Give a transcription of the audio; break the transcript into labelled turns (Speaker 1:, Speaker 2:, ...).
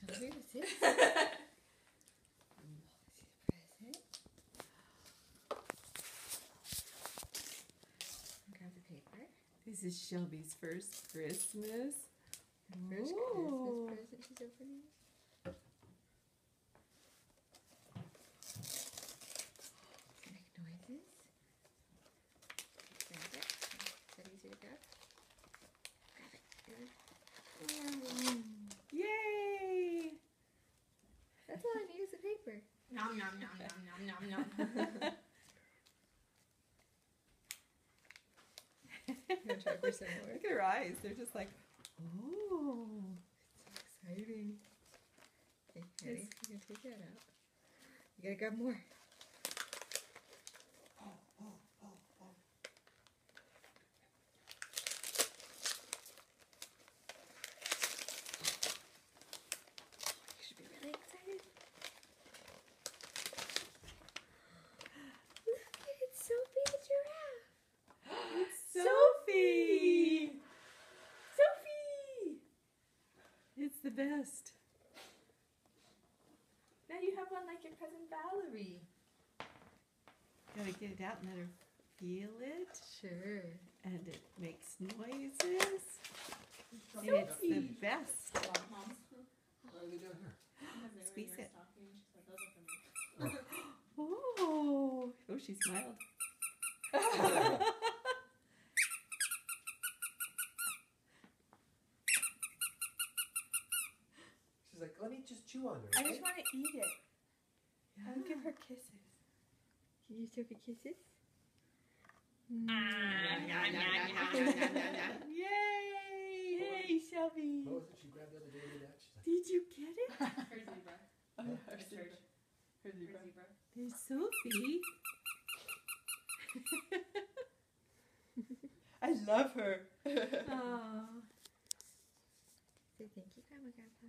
Speaker 1: Where is it? Present. Grab the paper.
Speaker 2: This is Shelby's first Christmas.
Speaker 1: First Christmas present she's opening. Make noises. Grab it. Is that easy to grab? Grab it.
Speaker 2: Yay!
Speaker 1: That's all I need is the paper.
Speaker 3: Nom nom nom nom nom nom nom.
Speaker 1: I'm gonna try for some more.
Speaker 2: Look at her eyes. They're just like, oh.
Speaker 1: So exciting. Okay, ready? You can take that out. You gotta grab more. You should be really excited. Look, it's Sophie the giraffe.
Speaker 2: Sophie! Sophie! It's the best.
Speaker 3: Now you have one like your cousin Valerie.
Speaker 2: Gotta get it out and let her feel it.
Speaker 1: Sure.
Speaker 2: And it makes noises. And it's the best.
Speaker 3: Mom.
Speaker 4: What are they doing here?
Speaker 2: Squeeze it.
Speaker 3: She said, those are for me.
Speaker 2: Oh, oh, she smiled.
Speaker 4: She's like, let me just chew on her.
Speaker 3: I
Speaker 4: Okay?
Speaker 3: just want to eat it. I'll give her kisses.
Speaker 1: Can you Sophie kisses?
Speaker 2: Yay!
Speaker 3: Yay, Shelby.
Speaker 4: What was it she grabbed the other day and did that? She's like,
Speaker 2: Did you get it?
Speaker 3: Her zebra.
Speaker 2: Oh,
Speaker 3: Her zebra. Her zebra.
Speaker 2: there's Sophie.
Speaker 3: I love her.
Speaker 2: Aww.
Speaker 1: Say thank you, Grandma, Grandpa.